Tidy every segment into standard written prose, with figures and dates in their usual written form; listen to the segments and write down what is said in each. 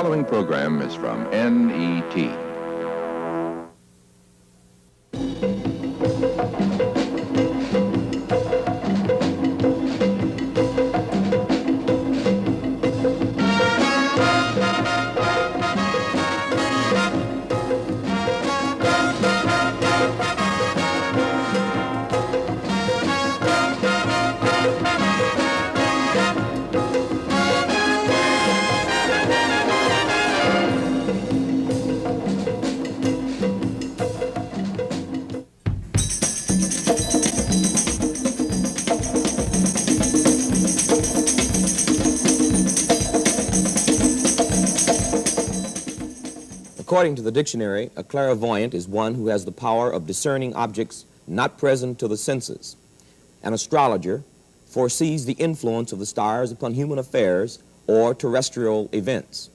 following program is from NET. According to the dictionary, a clairvoyant is one who has the power of discerning objects not present to the senses. An astrologer foresees the influence of the stars upon human affairs or terrestrial events.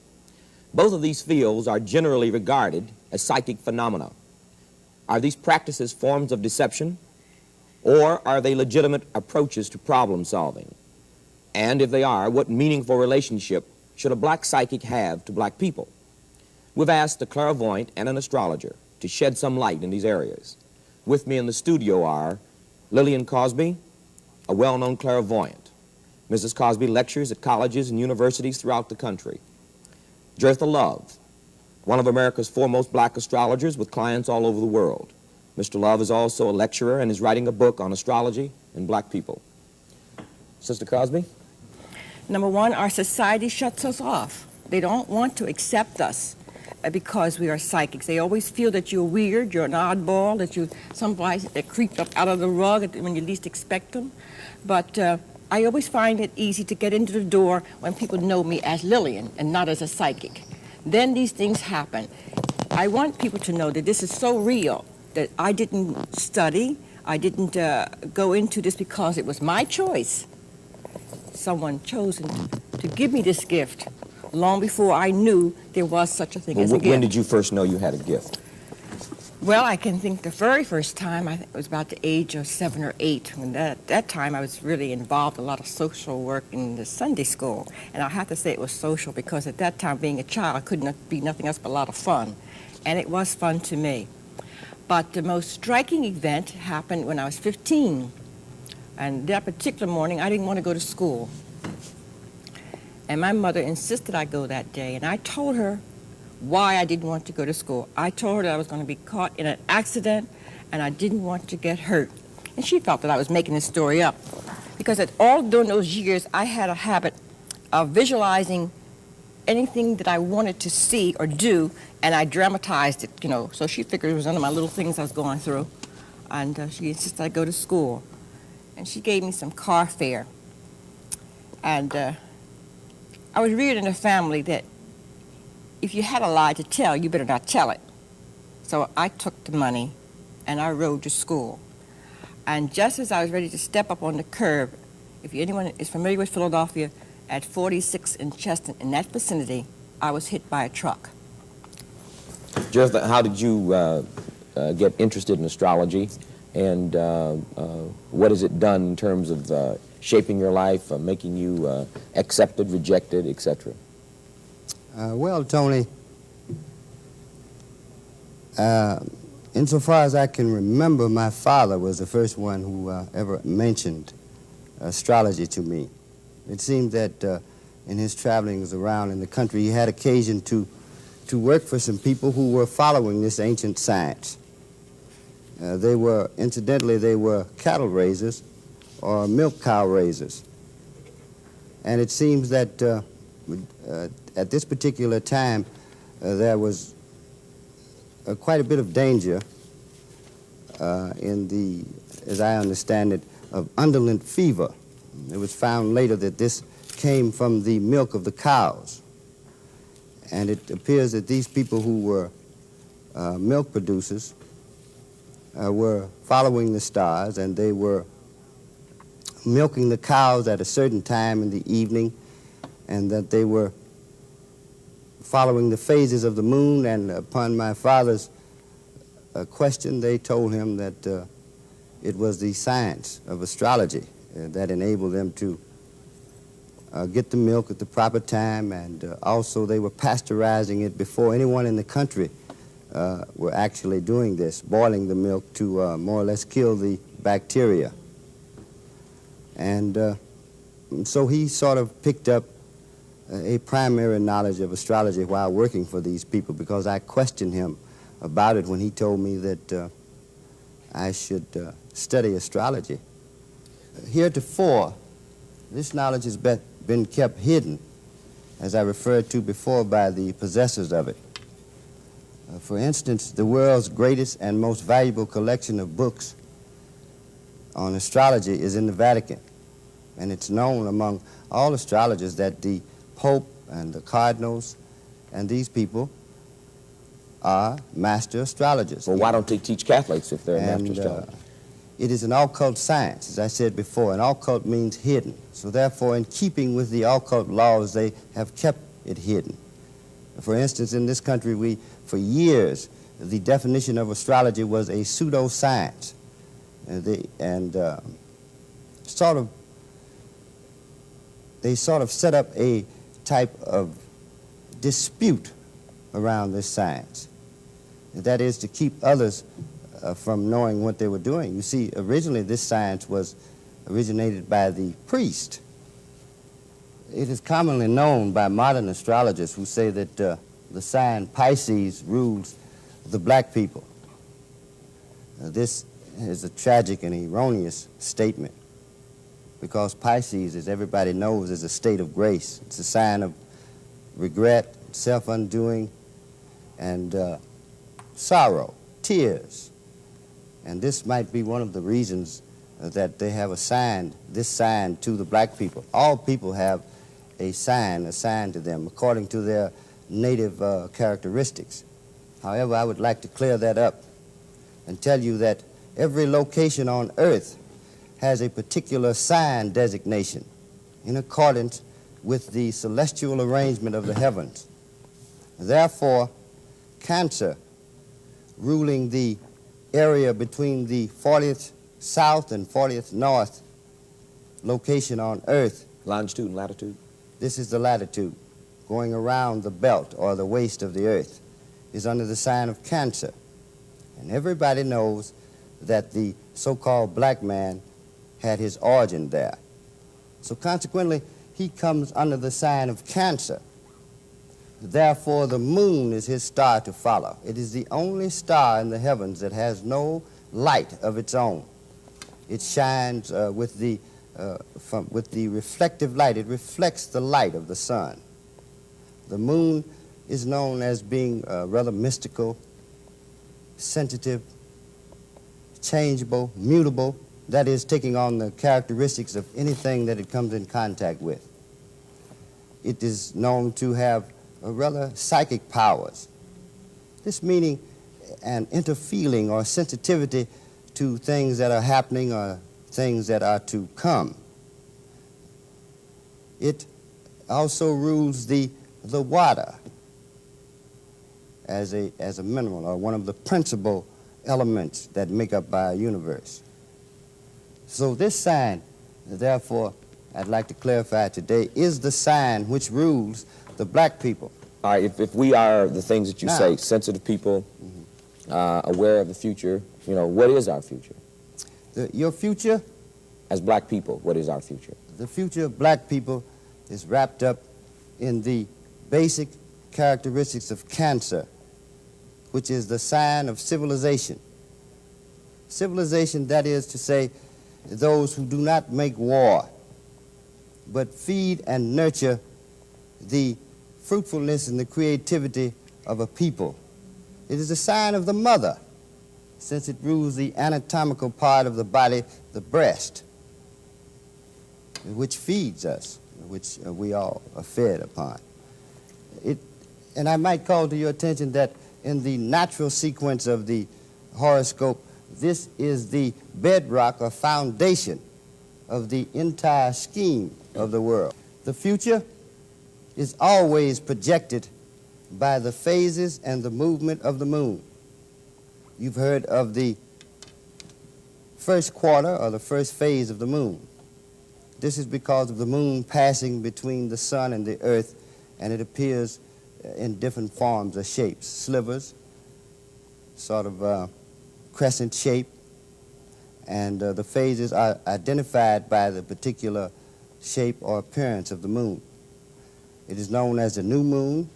Both of these fields are generally regarded as psychic phenomena. Are these practices forms of deception, or are they legitimate approaches to problem solving? And if they are, what meaningful relationship should a black psychic have to black people? We've asked a clairvoyant and an astrologer to shed some light in these areas. With me in the studio are Lillian Cosby, a well-known clairvoyant. Mrs. Cosby lectures at colleges and universities throughout the country. Jertha Love, one of America's foremost black astrologers with clients all over the world. Mr. Love is also a lecturer and is writing a book on astrology and black people. Sister Cosby? Number one, our society shuts us off. They don't want to accept us because we are psychics. They always feel that you're weird, you're an oddball, that you're somebody that creeped up out of the rug when you least expect them. But I always find it easy to get into the door when people know me as Lillian and not as a psychic. Then these things happen. I want people to know that this is so real, that I didn't study, I didn't go into this because it was my choice. Someone chosen to give me this gift long before I knew there was such a thing as a gift. When did you first know you had a gift? Well, I can think the very first time, I think it was about the age of 7 or 8. When at that time, I was really involved in a lot of social work in the Sunday school. And I have to say it was social because at that time, being a child, it couldn't be nothing else but a lot of fun. And it was fun to me. But the most striking event happened when I was 15. And that particular morning, I didn't want to go to school. And my mother insisted I go that day. And I told her why I didn't want to go to school. I told her that I was going to be caught in an accident and I didn't want to get hurt. And she felt that I was making this story up. Because all during those years, I had a habit of visualizing anything that I wanted to see or do, and I dramatized it, you know. So she figured it was one of my little things I was going through. And she insisted I go to school. And she gave me some car fare. And I was reared in a family that if you had a lie to tell, you better not tell it. So I took the money and I rode to school. And just as I was ready to step up on the curb, if anyone is familiar with Philadelphia, at 46 in Cheston, in that vicinity, I was hit by a truck. Jertha, how did you get interested in astrology? And what has it done in terms of shaping your life, making you accepted, rejected, etc.? Well, Tony, insofar as I can remember, my father was the first one who ever mentioned astrology to me. It seemed that in his travelings around in the country, he had occasion to work for some people who were following this ancient science. Incidentally, they were cattle raisers or milk cow raisers. And it seems that at this particular time, there was quite a bit of danger in the, as I understand it, of underland fever. It was found later that this came from the milk of the cows. And it appears that these people who were milk producers were following the stars, and they were milking the cows at a certain time in the evening, and that they were following the phases of the moon. And upon my father's question, they told him that it was the science of astrology that enabled them to get the milk at the proper time, and also they were pasteurizing it before anyone in the country were actually doing this, boiling the milk to more or less kill the bacteria. And so he sort of picked up a primary knowledge of astrology while working for these people, because I questioned him about it when he told me that I should study astrology. Heretofore, this knowledge has been kept hidden, as I referred to before, by the possessors of it. For instance, the world's greatest and most valuable collection of books on astrology is in the Vatican. And it's known among all astrologers that the Pope and the cardinals and these people are master astrologers. Well, why don't they teach Catholics if they're master astrologers? It is an occult science, as I said before, and occult means hidden. So therefore, in keeping with the occult laws, they have kept it hidden. For instance, in this country, for years, the definition of astrology was a pseudoscience. They sort of set up a type of dispute around this science. That is, to keep others from knowing what they were doing. You see, originally this science was originated by the priest. It is commonly known by modern astrologers who say that the sign Pisces rules the black people. This is a tragic and erroneous statement, because Pisces, as everybody knows, is a state of grace. It's a sign of regret, self-undoing, and sorrow, tears. And this might be one of the reasons that they have assigned this sign to the black people. All people have a sign assigned to them according to their native characteristics. However, I would like to clear that up and tell you that every location on Earth has a particular sign designation in accordance with the celestial arrangement of the heavens. Therefore, Cancer, ruling the area between the 40th south and 40th north location on Earth. Longitude and latitude? This is the latitude, going around the belt or the waist of the Earth, is under the sign of Cancer. And everybody knows that the so-called black man had his origin there. So consequently, he comes under the sign of Cancer. Therefore, the moon is his star to follow. It is the only star in the heavens that has no light of its own. It shines with the reflective light. It reflects the light of the sun. The moon is known as being rather mystical, sensitive, changeable, mutable, that is, taking on the characteristics of anything that it comes in contact with. It is known to have rather psychic powers. This meaning an interfeeling or sensitivity to things that are happening or things that are to come. It also rules the water as a mineral, or one of the principal elements that make up our universe. So this sign, therefore, I'd like to clarify today, is the sign which rules the black people. All right, if we are the things that you say, sensitive people, aware of the future, what is our future? Your future? As black people, what is our future? The future of black people is wrapped up in the basic characteristics of Cancer, which is the sign of civilization. Civilization, that is to say, those who do not make war, but feed and nurture the fruitfulness and the creativity of a people. It is a sign of the mother, since it rules the anatomical part of the body, the breast, which feeds us, which we all are fed upon. And I might call to your attention that in the natural sequence of the horoscope, this is the bedrock or foundation of the entire scheme of the world. The future is always projected by the phases and the movement of the moon. You've heard of the first quarter or the first phase of the moon. This is because of the moon passing between the sun and the earth, and it appears in different forms or shapes. Slivers, sort of crescent shape, and the phases are identified by the particular shape or appearance of the moon. It is known as the new moon,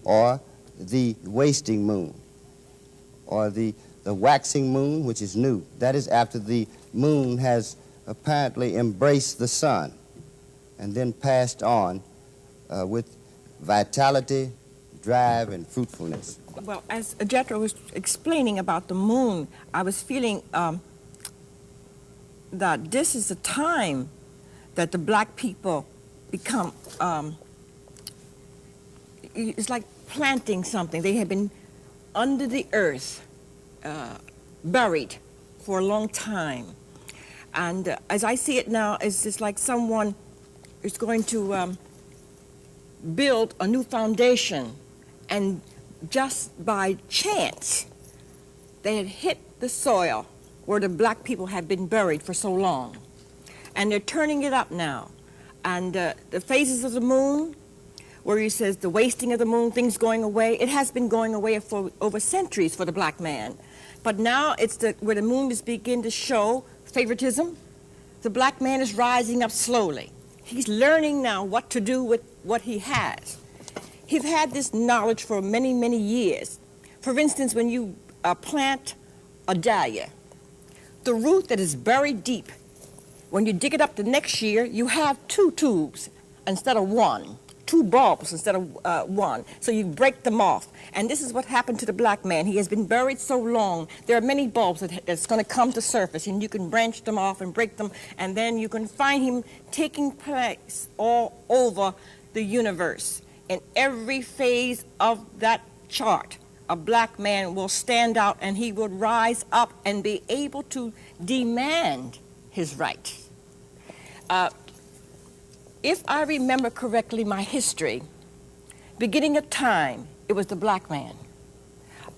or the wasting moon, or the waxing moon, which is new. That is after the moon has apparently embraced the sun and then passed on with vitality, drive, and fruitfulness. Well, as Jethro was explaining about the moon, I was feeling that this is the time that the black people become, it's like planting something. They have been under the earth, buried for a long time. And as I see it now, it's just like someone is going to build a new foundation, and just by chance, they had hit the soil where the black people had been buried for so long. And they're turning it up now. And the phases of the moon, where he says the wasting of the moon, things going away, it has been going away for over centuries for the black man. But now it's where the moon is beginning to show favoritism. The black man is rising up slowly. He's learning now what to do with what he has. He's had this knowledge for many, many years. For instance, when you plant a dahlia, the root that is buried deep, when you dig it up the next year, you have 2 tubes instead of 1, 2 bulbs instead of 1. So you break them off. And this is what happened to the black man. He has been buried so long. There are many bulbs that's going to come to surface, and you can branch them off and break them, and then you can find him taking place all over the universe. In every phase of that chart, a black man will stand out, and he will rise up and be able to demand his rights. If I remember correctly my history, beginning of time, it was the black man.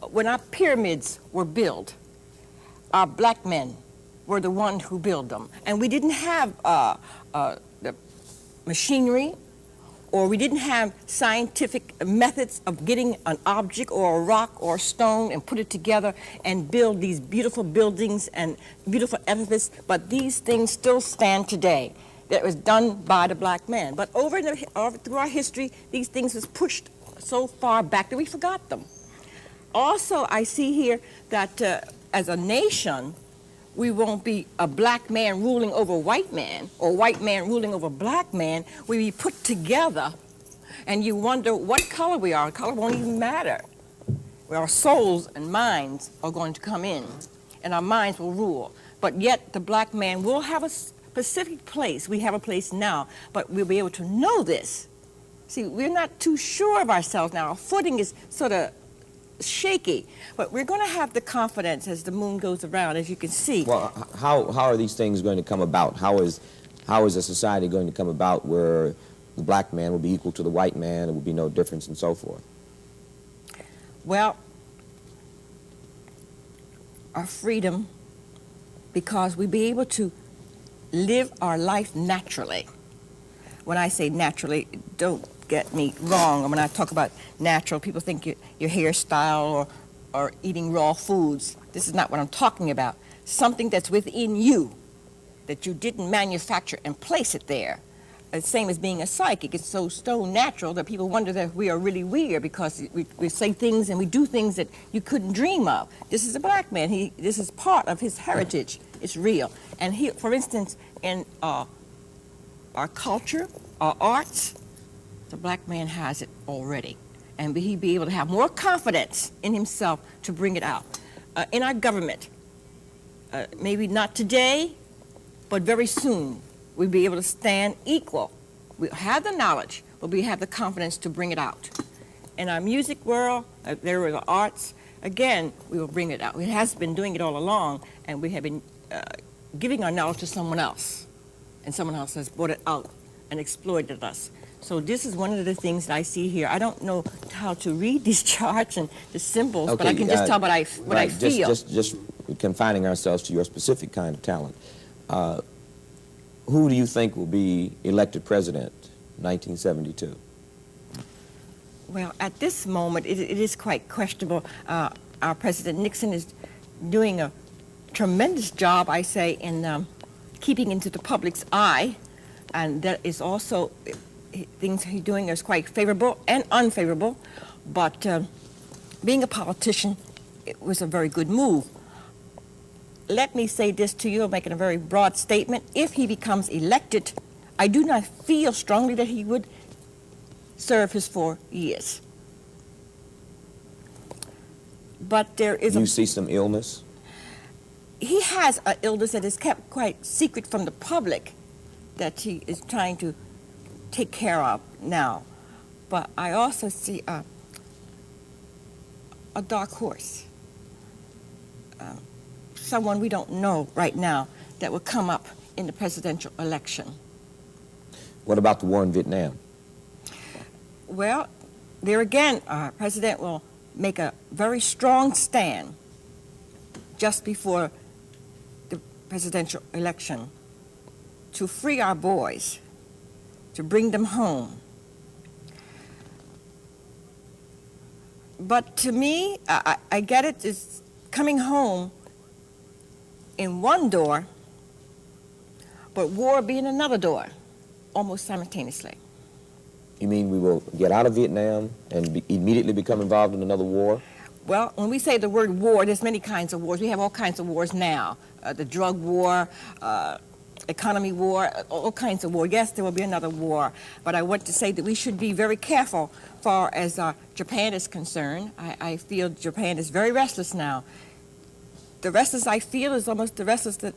When our pyramids were built, our black men were the ones who built them. And we didn't have the machinery, or we didn't have scientific methods of getting an object or a rock or a stone and put it together and build these beautiful buildings and beautiful edifices, but these things still stand today. That was done by the black man. But through our history, these things was pushed so far back that we forgot them. Also, I see here that as a nation, we won't be a black man ruling over white man or white man ruling over black man. We be put together, and you wonder what color we are. Color won't even matter. Our souls and minds are going to come in, and our minds will rule. But yet the black man will have a specific place. We have a place now, but we'll be able to know this. See, we're not too sure of ourselves now. Our footing is sort of shaky, but we're going to have the confidence as the moon goes around, as you can see. Well, how are these things going to come about? How is a society going to come about where the black man will be equal to the white man, there will be no difference, and so forth? Well, our freedom, because we'll be able to live our life naturally. When I say naturally, don't get me wrong. When I talk about natural, people think your hairstyle or eating raw foods. This is not what I'm talking about. Something that's within you, that you didn't manufacture and place it there. The same as being a psychic. It's so natural that people wonder that we are really weird because we say things and we do things that you couldn't dream of. This is a black man. This is part of his heritage. It's real. And he, for instance, in our culture, our arts, the black man has it already. And he'd be able to have more confidence in himself to bring it out. In our government, maybe not today, but very soon, we'll be able to stand equal. We have the knowledge, but we have the confidence to bring it out. In our music world, there are the arts, again, we will bring it out. We have been doing it all along, and we have been giving our knowledge to someone else, and someone else has brought it out and exploited us. So this is one of the things that I see here. I don't know how to read these charts and the symbols, but I can just tell what I feel. Just confining ourselves to your specific kind of talent. Who do you think will be elected president 1972? Well, at this moment, it is quite questionable. Our President Nixon is doing a tremendous job, I say, in keeping into the public's eye, and that is also things he's doing is quite favorable and unfavorable. But being a politician, it was a very good move. Let me say this to you, making a very broad statement. If he becomes elected, I do not feel strongly that he would serve his 4 years. But there is Do you see some illness? He has an illness that is kept quite secret from the public that he is trying to take care of now. But I also see a dark horse, someone we don't know right now that will come up in the presidential election. What about the war in Vietnam? Well, there again, our president will make a very strong stand just before the presidential election to free our boys, to bring them home. But to me, I get it, it's coming home in one door, but war being another door, almost simultaneously. You mean we will get out of Vietnam and immediately become involved in another war? Well, when we say the word war, there's many kinds of wars. We have all kinds of wars now. The drug war, economy war, all kinds of war. Yes, there will be another war. But I want to say that we should be very careful far as Japan is concerned. I feel Japan is very restless now. The restless I feel is almost the restless that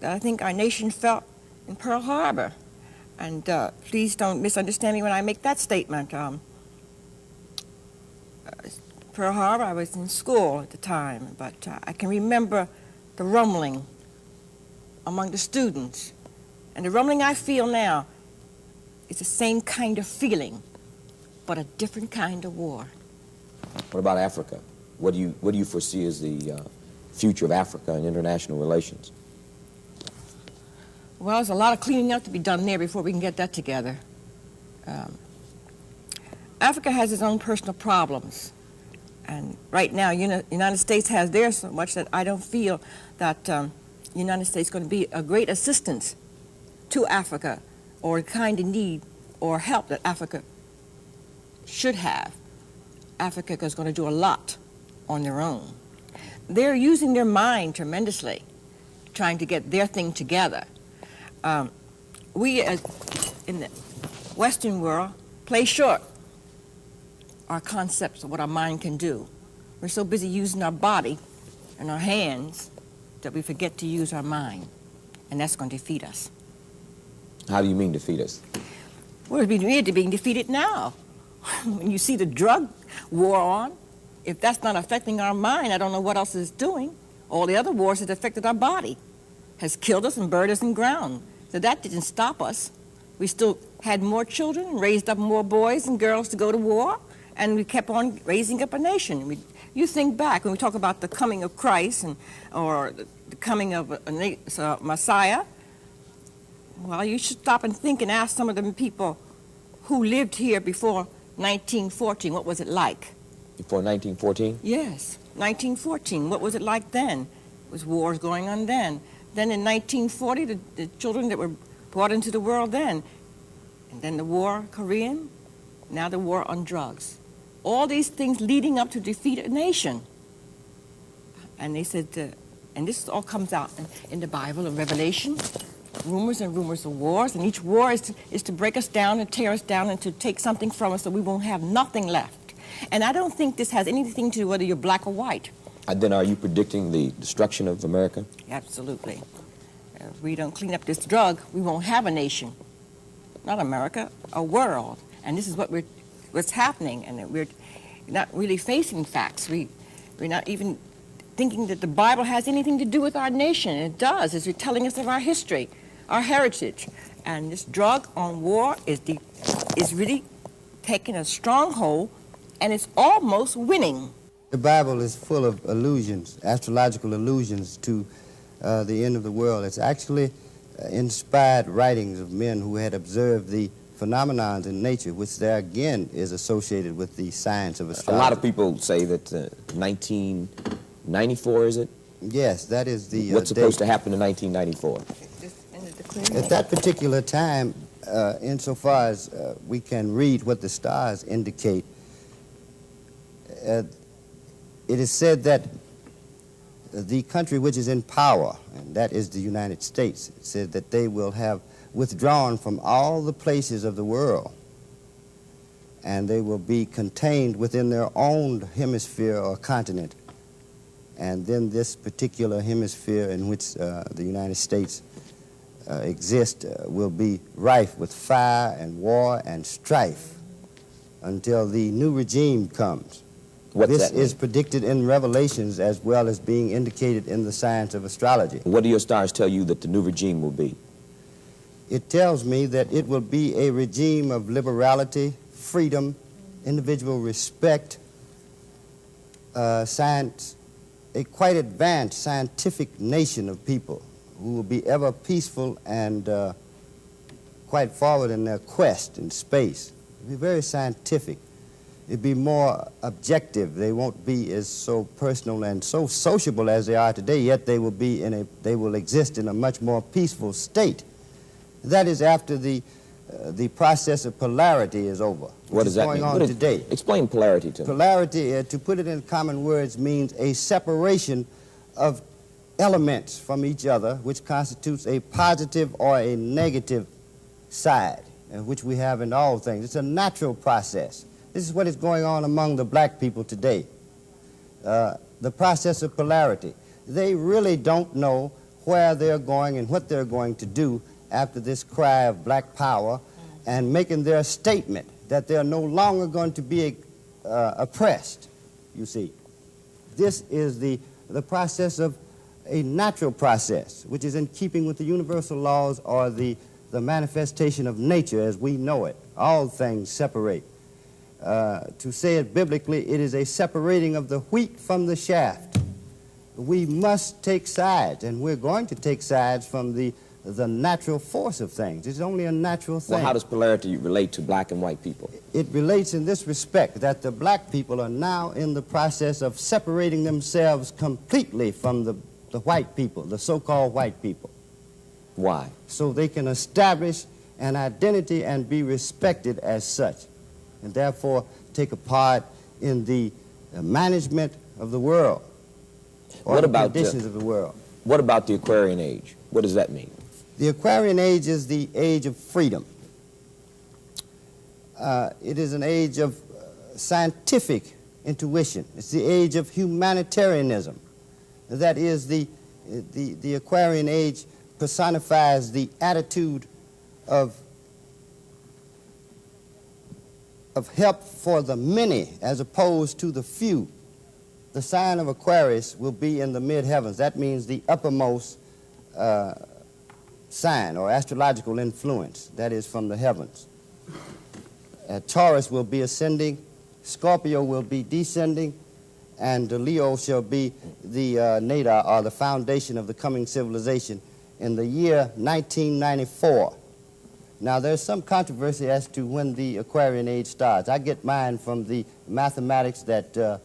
I think our nation felt in Pearl Harbor. And please don't misunderstand me when I make that statement. Pearl Harbor, I was in school at the time, but I can remember the rumbling among the students. And the rumbling I feel now is the same kind of feeling, but a different kind of war. What about Africa? What do you foresee as the future of Africa and international relations? Well, there's a lot of cleaning up to be done there before we can get that together. Africa has its own personal problems. And right now, the United States has theirs so much that I don't feel that the United States is going to be a great assistance to Africa or the kind of need or help that Africa should have. Africa is going to do a lot on their own. They're using their mind tremendously, trying to get their thing together. We, in the Western world, play short our concepts of what our mind can do. We're so busy using our body and our hands that we forget to use our mind, and that's going to defeat us. How do you mean defeat us? Well, we're being defeated now. When you see the drug war on, if that's not affecting our mind, I don't know what else is doing. All the other wars that affected our body has killed us and burned us and ground. So that didn't stop us. We still had more children and raised up more boys and girls to go to war, and we kept on raising up a nation. You think back when we talk about the coming of Christ or the coming of a Messiah. Well, you should stop and think and ask some of the people who lived here before 1914, what was it like? Before 1914? Yes, 1914. What was it like then? It was wars going on then. Then in 1940, the children that were brought into the world then. And then the war, Korean, now the war on drugs. All these things leading up to defeat a nation. And they said, and this all comes out in the Bible, in Revelation, rumors and rumors of wars. And each war is to break us down and tear us down and to take something from us so we won't have nothing left. And I don't think this has anything to do whether you're black or white. Then are you predicting the destruction of America? Absolutely. If we don't clean up this drug, we won't have a nation. Not America, a world. And this is what's happening. And we're not really facing facts. We're not even thinking that the Bible has anything to do with our nation. It does. It's telling us of our history, our heritage. And this drug on war is really taking a stronghold, and it's almost winning. The Bible is full of allusions, astrological allusions to the end of the world. It's actually inspired writings of men who had observed the phenomenons in nature, which there again is associated with the science of astrology. A lot of people say that 1994, is it? Yes, that is the What's supposed to happen in 1994? At that particular time, insofar as we can read what the stars indicate, it is said that the country which is in power, and that is the United States, it said that they will have withdrawn from all the places of the world, and they will be contained within their own hemisphere or continent. And then this particular hemisphere in which the United States exists will be rife with fire and war and strife until the new regime comes. This is predicted in Revelations as well as being indicated in the science of astrology. What do your stars tell you that the new regime will be? It tells me that it will be a regime of liberality, freedom, individual respect, science, a quite advanced scientific nation of people who will be ever peaceful and quite forward in their quest in space. It will be very scientific. It will be more objective. They won't be as so personal and so sociable as they are today, yet they will exist in a much more peaceful state. That is after the process of polarity is over. What does that mean? Going on today. Explain polarity to me. Polarity, to put it in common words, means a separation of elements from each other, which constitutes a positive or a negative side, which we have in all things. It's a natural process. This is what is going on among the black people today. The process of polarity. They really don't know where they're going and what they're going to do after this cry of black power, and making their statement that they're no longer going to be oppressed, you see. This is the process of a natural process, which is in keeping with the universal laws or the manifestation of nature as we know it. All things separate. To say it biblically, it is a separating of the wheat from the shaft. We must take sides, and we're going to take sides from the natural force of things. It's only a natural thing. Well, how does polarity relate to black and white people? It relates in this respect, that the black people are now in the process of separating themselves completely from the white people, the so-called white people. Why? So they can establish an identity and be respected as such, and therefore take a part in the management of the world, or the conditions of the world. What about the Aquarian Age? What does that mean? The Aquarian Age is the age of freedom. It is an age of scientific intuition. It's the age of humanitarianism. That is, the Aquarian Age personifies the attitude of help for the many as opposed to the few. The sign of Aquarius will be in the mid-heavens. That means the uppermost sign or astrological influence, that is from the heavens. Taurus will be ascending, Scorpio will be descending, and Leo shall be the nadar or the foundation of the coming civilization in the year 1994. Now there's some controversy as to when the Aquarian Age starts. I get mine from the mathematics that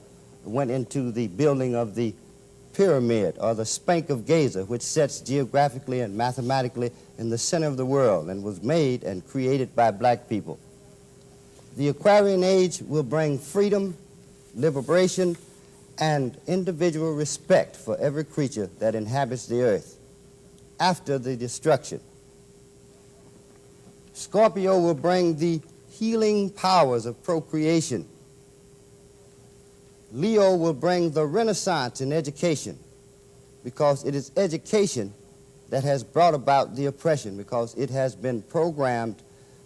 went into the building of the pyramid, or the Spank of Giza, which sits geographically and mathematically in the center of the world and was made and created by black people. The Aquarian Age will bring freedom, liberation, and individual respect for every creature that inhabits the earth after the destruction. Scorpio will bring the healing powers of procreation. Leo will bring the renaissance in education, because it is education that has brought about the oppression, because it has been programmed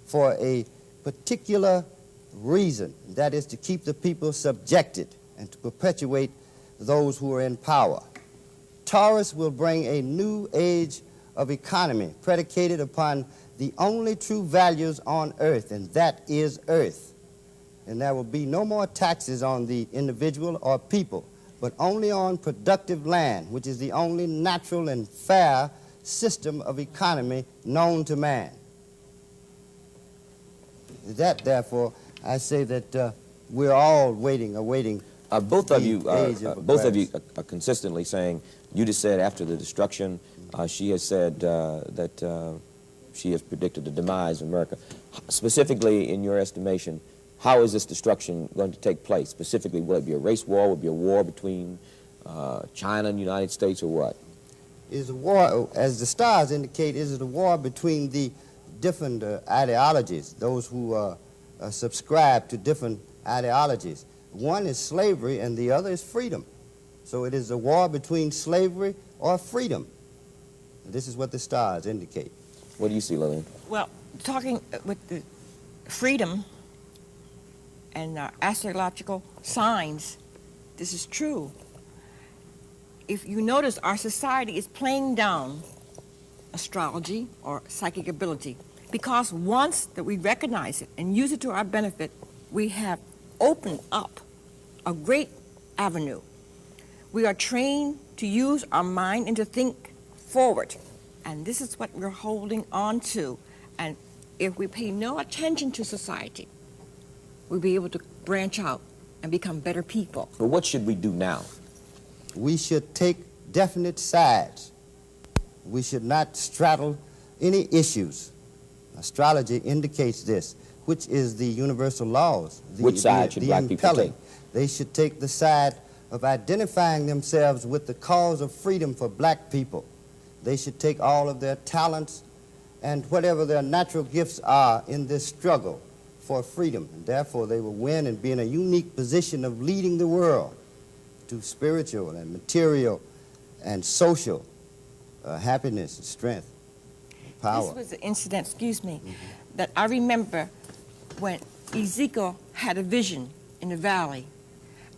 for a particular reason, that is to keep the people subjected and to perpetuate those who are in power. Taurus will bring a new age of economy predicated upon the only true values on earth, and that is earth. And there will be no more taxes on the individual or people, but only on productive land, which is the only natural and fair system of economy known to man. That, therefore, I say that we're all awaiting. Both of you Aquarius. are consistently saying, you just said after the destruction, she has said that she has predicted the demise of America. Specifically, in your estimation, how is this destruction going to take place? Specifically, will it be a race war? Will it be a war between China and the United States, or what? Is a war, as the stars indicate, is it a war between the different ideologies, those who subscribe to different ideologies. One is slavery and the other is freedom. So it is a war between slavery or freedom. This is what the stars indicate. What do you see, Lillian? Well, talking with the freedom and astrological signs, this is true. If you notice, our society is playing down astrology or psychic ability, because once that we recognize it and use it to our benefit, we have opened up a great avenue. We are trained to use our mind and to think forward, and this is what we're holding on to. And if we pay no attention to society, we'll be able to branch out and become better people. Well, what should we do now? We should take definite sides. We should not straddle any issues. Astrology indicates this, which is the universal laws. Which side should black people take? They should take the side of identifying themselves with the cause of freedom for black people. They should take all of their talents and whatever their natural gifts are in this struggle for freedom. And therefore, they will win and be in a unique position of leading the world to spiritual and material and social happiness and strength, and power. This was an incident, that I remember when Ezekiel had a vision in the valley.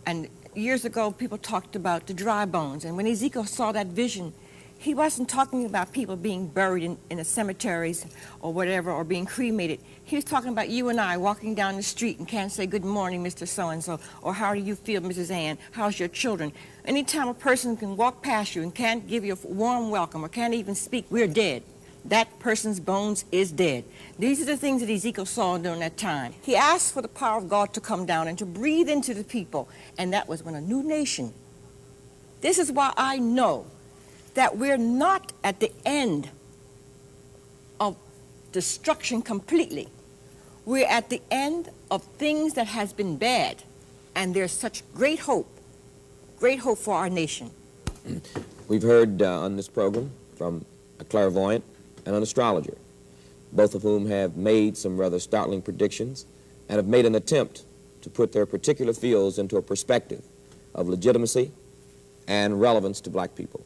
And years ago, people talked about the dry bones. And when Ezekiel saw that vision, he wasn't talking about people being buried in the cemeteries or whatever, or being cremated. He was talking about you and I walking down the street and can't say, good morning, Mr. So-and-so, or how do you feel, Mrs. Ann? How's your children? Anytime a person can walk past you and can't give you a warm welcome or can't even speak, we're dead. That person's bones is dead. These are the things that Ezekiel saw during that time. He asked for the power of God to come down and to breathe into the people, and that was when a new nation. This is why I know that we're not at the end of destruction completely. We're at the end of things that has been bad, and there's such great hope for our nation. We've heard on this program from a clairvoyant and an astrologer, both of whom have made some rather startling predictions and have made an attempt to put their particular fields into a perspective of legitimacy and relevance to black people.